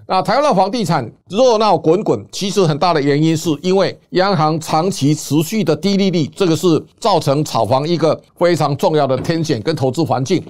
那台湾的房地产热闹滚滚，其实很大的原因是因为央行长期持续的低利率，这个是造成炒房一个非常重要的天险跟投资环境。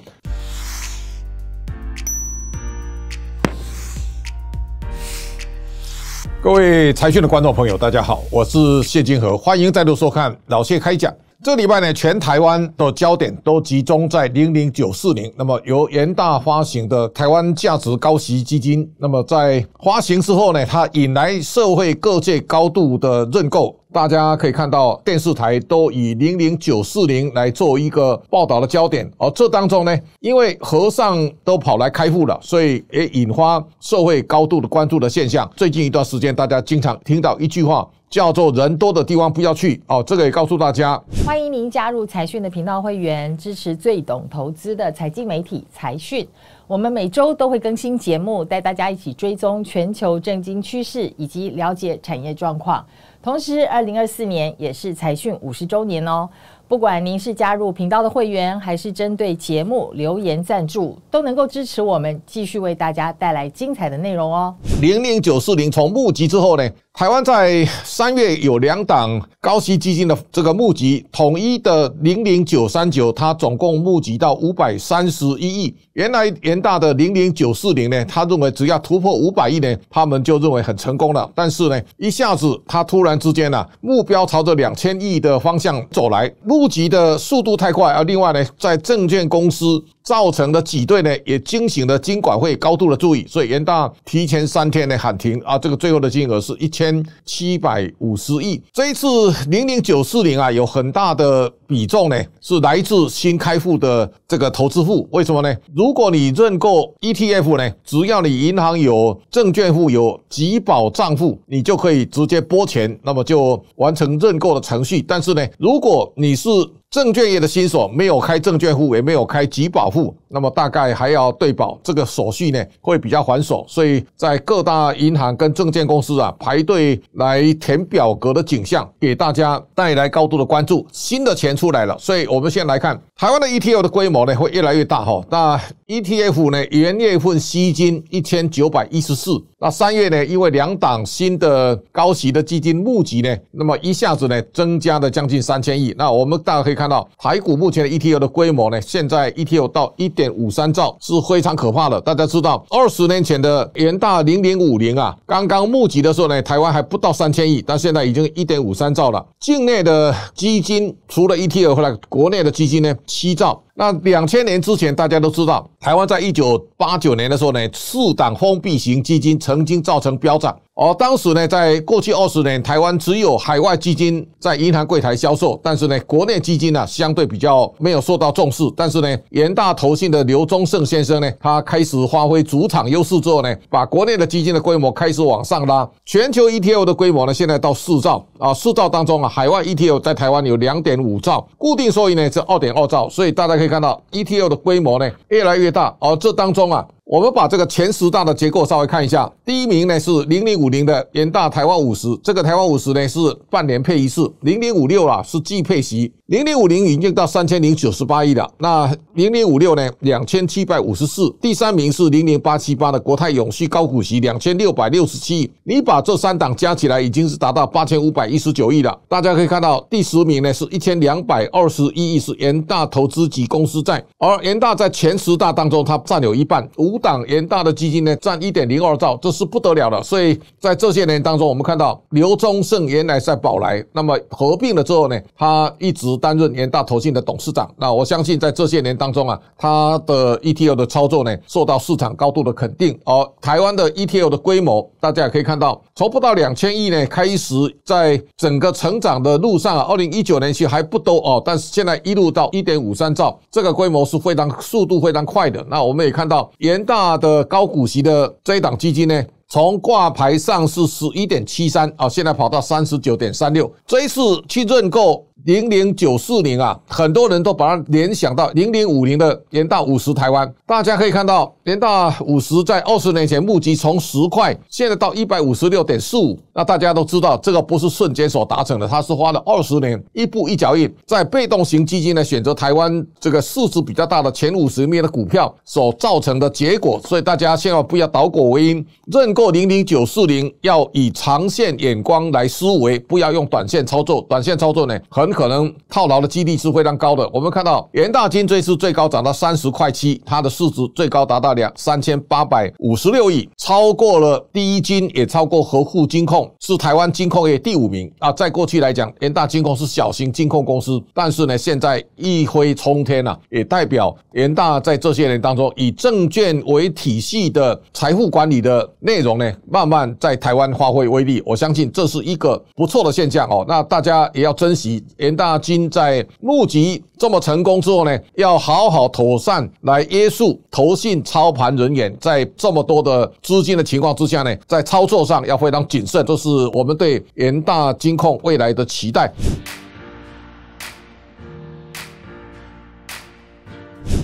各位财讯的观众朋友，大家好，我是谢金河，欢迎再度收看老谢开讲。这个礼拜呢，全台湾的焦点都集中在00940，那么由元大发行的台湾价值高息基金。那么在发行之后呢，它引来社会各界高度的认购。大家可以看到电视台都以00940来做一个报道的焦点，而这当中呢，因为和尚都跑来开户了，所以也引发社会高度的关注的现象。最近一段时间，大家经常听到一句话，叫做人多的地方不要去哦，这个也告诉大家。欢迎您加入财讯的频道会员，支持最懂投资的财经媒体财讯。我们每周都会更新节目，带大家一起追踪全球政经趋势以及了解产业状况。同时，2024年也是财讯50周年哦。不管您是加入频道的会员，还是针对节目留言赞助，都能够支持我们继续为大家带来精彩的内容哦。00940从募集之后呢，台湾在3月有2档高息基金的这个募集，统一的00939，它总共募集到531亿。原来元大的00940呢，他认为只要突破500亿呢，他们就认为很成功了。但是呢，一下子他突然之间呢，目标朝着2000亿的方向走来，募集的速度太快。另外呢，在证券公司造成的挤兑呢，也惊醒了金管会高度的注意，所以元大提前3天呢喊停啊，这个最后的金额是1750亿。这一次00940啊，有很大的比重呢是来自新开户的这个投资户。为什么呢？如果你认购 ETF 呢，只要你银行有证券户有集保账户，你就可以直接拨钱，那么就完成认购的程序。但是呢，如果你是证券业的新手，没有开证券户，也没有开集保户，那么大概还要对保，这个手续呢会比较繁琐，所以在各大银行跟证券公司啊排队来填表格的景象，给大家带来高度的关注。新的钱出来了，所以我们先来看台湾的 ETF 的规模呢会越来越大哈。那 ETF 呢元月份吸金1914，那3月呢因为2档新的高息的基金募集呢，那么一下子呢增加了将近3000亿。那我们大家可以看到台股目前的 ETF 的规模呢，现在 ETF 到 1.53 兆是非常可怕的。大家知道20年前的元大0050啊，刚刚募集的时候呢，台湾还不到3000亿，但现在已经 1.53 兆了。境内的基金除了 ETF 后来国内的基金呢7兆。那2000年之前大家都知道，台湾在1989年的时候呢，4档封闭型基金曾经造成飙涨。当时呢，在过去20年，台湾只有海外基金在银行柜台销售，但是呢，国内基金呢相对比较没有受到重视。但是呢，元大投信的刘宗盛先生呢，他开始发挥主场优势之后呢，把国内的基金的规模开始往上拉。全球 ETF 的规模呢，现在到4兆啊，4兆当中啊，海外 ETF 在台湾有 2.5 兆，固定收益呢是 2.2 兆，所以大家可以看到 ETF 的规模呢越来越大。这当中啊，我们把这个前10大的结构稍微看一下。第一名呢是0050的元大台湾50，这个台湾50呢是半年配一次。0056啦是季配息，0050已经到3098亿了。那0056呢2754，第3名是00878的国泰永续高股息2667亿。你把这3档加起来已经是达到8519亿了。大家可以看到第10名呢是1221亿，是元大投资级公司债，而元大在前10大当中它占有一半，5档元大的基金呢占 1.02 兆，这是不得了的。所以在这些年当中，我们看到刘宗盛原来在宝来，那么合并了之后呢，他一直担任元大投信的董事长。那我相信在这些年当中啊，他的 ETF 的操作呢受到市场高度的肯定。而台湾的 ETF 的规模，大家也可以看到，从不到2000亿呢开始在整个成长的路上啊，2019年其实还不多但是现在一路到 1.53 兆，这个规模是速度非常快的。那我们也看到元大的高股息的这一档基金呢，从挂牌上市11.73现在跑到39.36。这一次去认购0090啊，很多人都把它联想到0050的元大50台湾。大家可以看到，元大50在20年前募集从10块，现在到156.45。那大家都知道，这个不是瞬间所达成的，它是花了20年，一步一脚印，在被动型基金呢选择台湾这个市值比较大的前50里面的股票所造成的结果。所以大家千万不要倒果为因，认购00940要以长线眼光来思维，不要用短线操作。短线操作呢，很可能套牢的几率是非常高的。我们看到元大金这次最高涨到30块7，它的市值最高达到3856亿，超过了第一金，也超过合富金控，是台湾金控业第5名啊。在过去来讲，元大金控是小型金控公司，但是呢，现在一飞冲天啊，也代表元大在这些年当中，以证券为体系的财富管理的内容呢，慢慢在台湾发挥威力。我相信这是一个不错的现象哦。那大家也要珍惜元大金在募集这么成功之后呢，要好好妥善来约束投信操盘人员，在这么多的资金的情况之下呢，在操作上要非常谨慎，这是我们对元大金控未来的期待。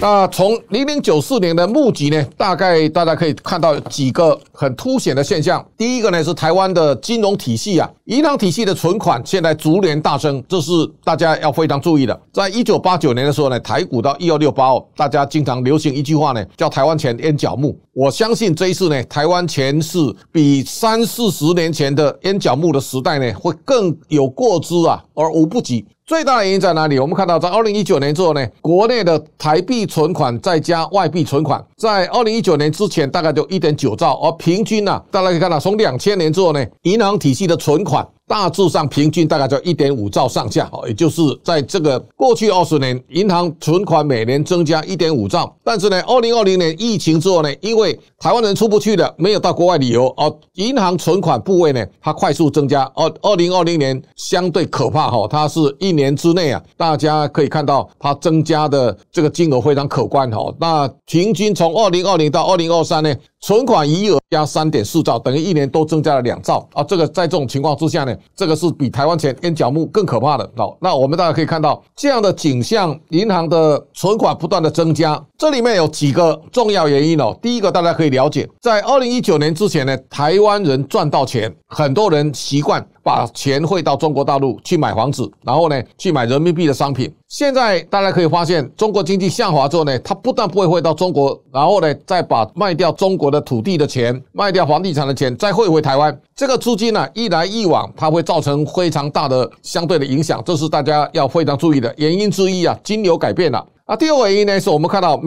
那从0094年的募集呢，大概大家可以看到几个很凸显的现象。第一个呢是台湾的金融体系啊，银行体系的存款现在逐年大增，这是大家要非常注意的。在1989年的时候呢，台股到12685，大家经常流行一句话呢，叫台湾钱淹脚木。我相信这一次呢，台湾钱是比30-40年前的淹脚木的时代呢，会更有过之啊，而无不及。最大的原因在哪里？我们看到在2019年之后呢，国内的台币存款再加外币存款，在2019年之前大概就 1.9 兆，而平均啊，大家可以看到从2000年之后呢，银行体系的存款大致上平均大概就 1.5 兆上下，也就是在这个过去20年，银行存款每年增加 1.5 兆。但是呢，2020年疫情之后呢，因为台湾人出不去了，没有到国外旅游，银行存款部位呢，它快速增加。2020年相对可怕，它是1年之内啊，大家可以看到它增加的这个金额非常可观。那平均从2020到2023呢，存款余额加 3.4 兆，等于1年都增加了2兆啊！这个在这种情况之下呢，这个是比台湾钱淹脚木更可怕的。那我们大家可以看到这样的景象，银行的存款不断的增加，这里面有几个重要原因哦。第一个大家可以了解，在2019年之前呢，台湾人赚到钱，很多人习惯把钱汇到中国大陆去买房子，然后呢去买人民币的商品。现在大家可以发现，中国经济下滑之后呢，它不但不会汇到中国，然后呢再把卖掉中国的土地的钱、卖掉房地产的钱再汇回台湾，这个资金呢一来一往，它会造成非常大的相对的影响，这是大家要非常注意的原因之一啊。金流改变了。第二个原因呢，是我们看到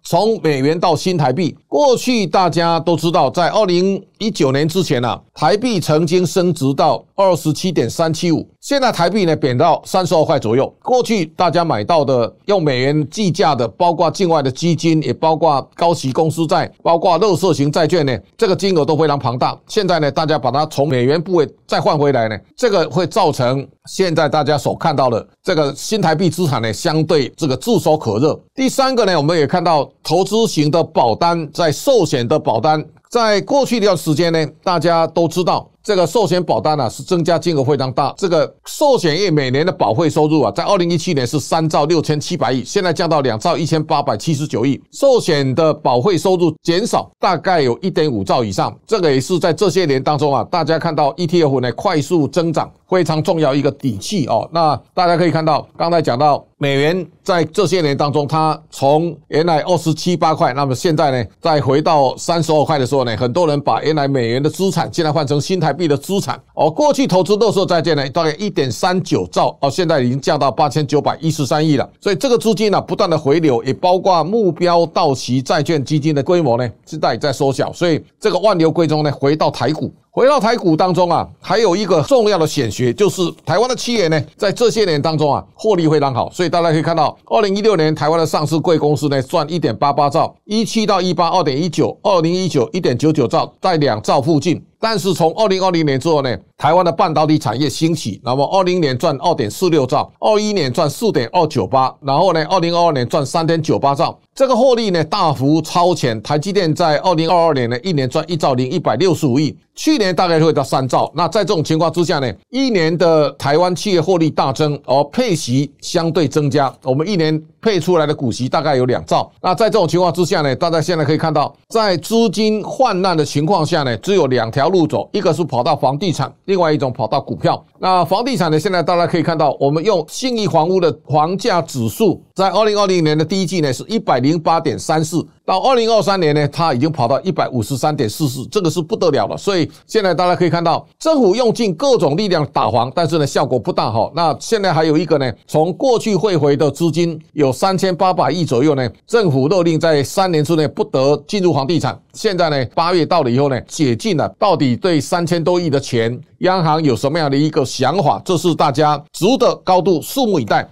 从美元到新台币，过去大家都知道，在2019年之前啊，台币曾经升值到 27.375， 现在台币呢贬到32块左右。过去大家买到的用美元计价的，包括境外的基金，也包括高息公司债，包括垃圾型债券呢，这个金额都非常庞大。现在呢，大家把它从美元部位再换回来呢，这个会造成现在大家所看到的这个新台币资产呢，相对这个炙手可热。第三个呢，我们也看到投资型的保单，在寿险的保单，在过去一段时间呢，大家都知道这个寿险保单啊是增加金额非常大，这个寿险业每年的保费收入啊，在2017年是3兆6700亿，现在降到2兆1879亿，寿险的保费收入减少大概有 1.5 兆以上，这个也是在这些年当中啊，大家看到 ETF 呢快速增长非常重要一个底气哦。那大家可以看到，刚才讲到美元在这些年当中，它从原来27、8块，那么现在呢，再回到32块的时候呢，很多人把原来美元的资产现在换成新台币的资产哦。过去投资垃圾债券呢，大概 1.39 兆哦，现在已经降到8913亿了。所以这个资金呢不断的回流，也包括目标到期债券基金的规模呢，现在也在缩小，所以这个万流归宗呢，回到台股。回到台股当中啊，还有一个重要的显学，就是台湾的企业呢，在这些年当中啊，获利非常好。所以大家可以看到，2016年台湾的上市贵公司呢，赚 1.88 兆，17到18 2.19， 2019 1.99 兆，在2兆附近。但是从2020年之后呢，台湾的半导体产业兴起，那么20年赚 2.46 兆，21年赚 4.298， 然后呢2022年赚 3.98 兆，这个获利呢大幅超前台积电在2022年呢一年赚1兆0165亿，去年大概会到3兆。那在这种情况之下呢，一年的台湾企业获利大增，而配息相对增加，我们一年配出来的股息大概有2兆。那在这种情况之下呢，大家现在可以看到，在资金泛滥的情况下呢，只有2条路走，一个是跑到房地产，另外一种跑到股票。那房地产呢，现在大家可以看到，我们用信义房屋的房价指数，在2020年的第一季呢是 108.34， 到2023年呢，它已经跑到 153.44， 这个是不得了了。所以现在大家可以看到，政府用尽各种力量打房，但是呢效果不大好。那现在还有一个呢，从过去汇回的资金有3800亿左右呢，政府勒令在3年之内不得进入房地产。现在呢8月到了以后呢，解禁了，到底对3000多亿的钱，央行有什么样的一个想法？这是大家值得高度拭目以待。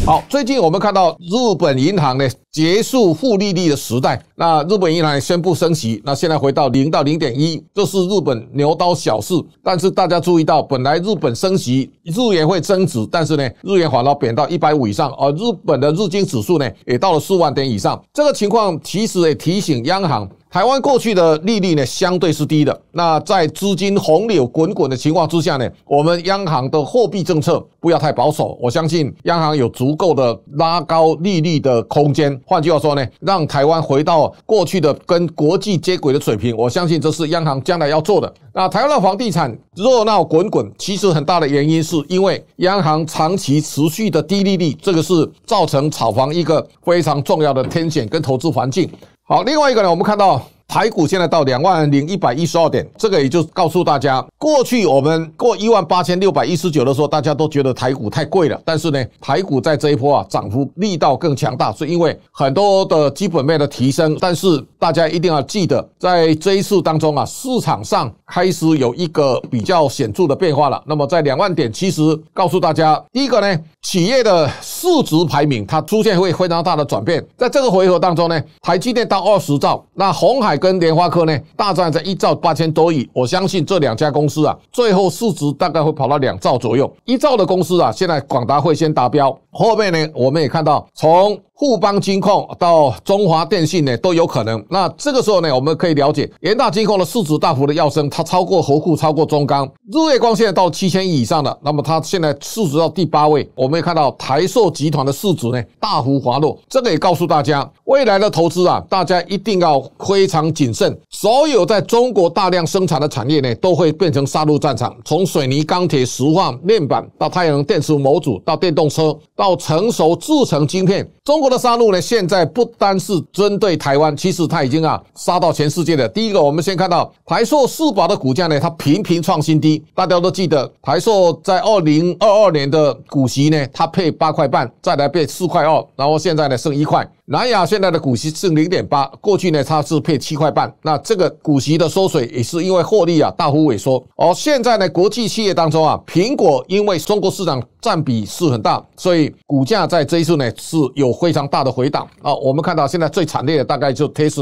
好，最近我们看到日本银行呢结束负利率的时代，那日本银行宣布升息，那现在回到0到 0.1， 这是日本牛刀小试。但是大家注意到，本来日本升息日元会增值，但是呢日元反而贬到150以上，而日本的日经指数呢也到了4万点以上。这个情况其实也提醒央行，台湾过去的利率呢相对是低的，那在资金洪流滚滚的情况之下呢，我们央行的货币政策不要太保守，我相信央行有足够的拉高利率的空间。换句话说呢，让台湾回到过去的跟国际接轨的水平，我相信这是央行将来要做的。那台湾的房地产热闹滚滚，其实很大的原因是因为央行长期持续的低利率，这个是造成炒房一个非常重要的天险跟投资环境。好，另外一个呢，我们看到台股现在到20112点，这个也就告诉大家，过去我们过18619的时候，大家都觉得台股太贵了，但是呢，台股在这一波啊涨幅力道更强大，是因为很多的基本面的提升。但是大家一定要记得，在这一次当中啊，市场上开始有一个比较显著的变化了。那么在2万点，其实告诉大家，第一个呢，企业的市值排名它出现会非常大的转变。在这个回合当中呢，台积电到20兆，那鸿海跟联发科呢大战在1兆8000多亿，我相信这2家公司啊，最后市值大概会跑到2兆左右。1兆的公司啊，现在广达会先达标，后面呢我们也看到从富邦金控到中华电信呢都有可能。那这个时候呢，我们可以了解元大金控的市值大幅的跃升，它超过和库，超过中钢。日月光现在到7000亿以上了，那么它现在市值到第8位。我们也看到台塑集团的市值呢大幅滑落，这个也告诉大家，未来的投资啊，大家一定要非常谨慎。所有在中国大量生产的产业呢，都会变成杀戮战场。从水泥、钢铁、石化、面板到太阳能电池模组，到电动车，到成熟制成晶片，中国的杀戮呢，现在不单是针对台湾，其实它已经杀到全世界了。第一个，我们先看到台塑四宝的股价呢，它频频创新低。大家都记得，台塑在2022年的股息呢，它配8块半，再来配4块2，然后现在呢剩1块。南亚现在的股息是 0.8， 过去呢它是配7块半，那这个股息的缩水也是因为获利大幅萎缩。而现在呢，国际企业当中苹果因为中国市场占比是很大，所以股价在这一次呢是有非常大的回档。我们看到现在最惨烈的大概就特斯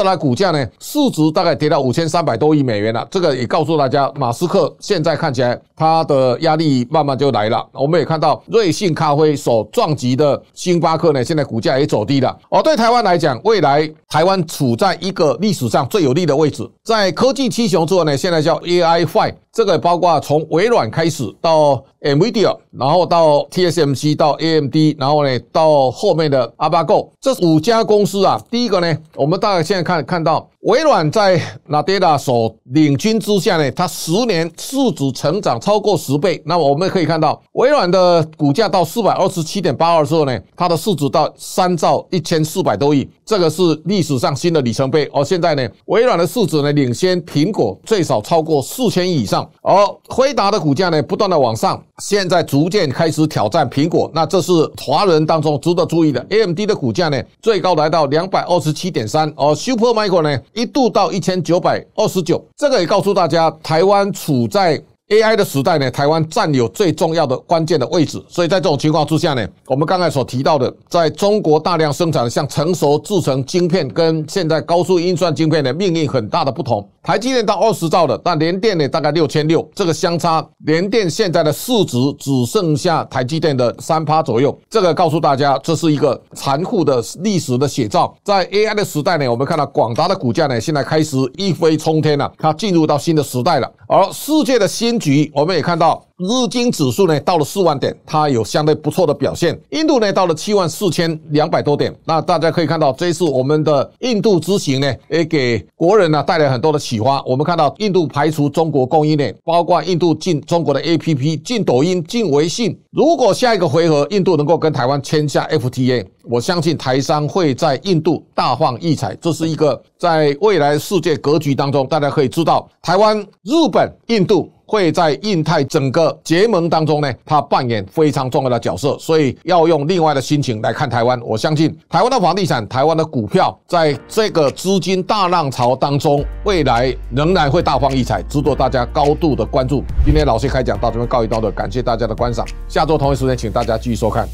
拉股价呢市值大概跌到5300多亿美元了。这个也告诉大家，马斯克现在看起来他的压力慢慢就来了。我们也看到瑞幸咖啡所撞击的星巴克呢，现在股价也走低了。对台湾来讲，未来台湾处在一个历史上最有利的位置。在科技七雄之后呢，现在叫 AI5， 这个包括从微软开始到 NVIDIA， 然后到 TSMC 到 AMD， 然后呢到后面的 Avago， 这5家公司第一个呢，我们大概现在看到微软在 Nadella 所领军之下呢，它10年市值成长超过10倍。那么我们可以看到，微软的股价到 427.82 之后呢，它的市值到3兆1400多亿，这个是历史上新的里程碑。现在呢，微软的市值呢领先苹果最少超过4000亿以上，而辉达的股价呢不断的往上，现在逐渐开始挑战苹果。那这是华人当中值得注意的。 AMD 的股价呢最高来到 227.3， 而 Supermicro 呢一度到1929，这个也告诉大家，台湾处在 AI 的时代呢，台湾占有最重要的关键的位置，所以在这种情况之下呢，我们刚才所提到的，在中国大量生产的像成熟制程晶片跟现在高速运算晶片的命运很大的不同。台积电到20兆的，但联电呢大概6600，这个相差，联电现在的市值只剩下台积电的3%左右，这个告诉大家，这是一个残酷的历史的写照。在 AI 的时代呢，我们看到广达的股价呢，现在开始一飞冲天了，它进入到新的时代了。而世界的新局，我们也看到日经指数呢到了4万点，它有相对不错的表现。印度呢到了74200多点，那大家可以看到，这一次我们的印度之行呢，也给国人呢带来很多的启发。我们看到印度排除中国供应链，包括印度进中国的 APP， 进抖音，进微信。如果下一个回合印度能够跟台湾签下 FTA， 我相信台商会在印度大放异彩。这是一个在未来世界格局当中，大家可以知道，台湾、日本、印度会在印太整个结盟当中呢，它扮演非常重要的角色，所以要用另外的心情来看台湾。我相信台湾的房地产、台湾的股票，在这个资金大浪潮当中，未来仍然会大放异彩，值得大家高度的关注。今天老谢开讲到这边告一段落，感谢大家的观赏，下周同一时间请大家继续收看。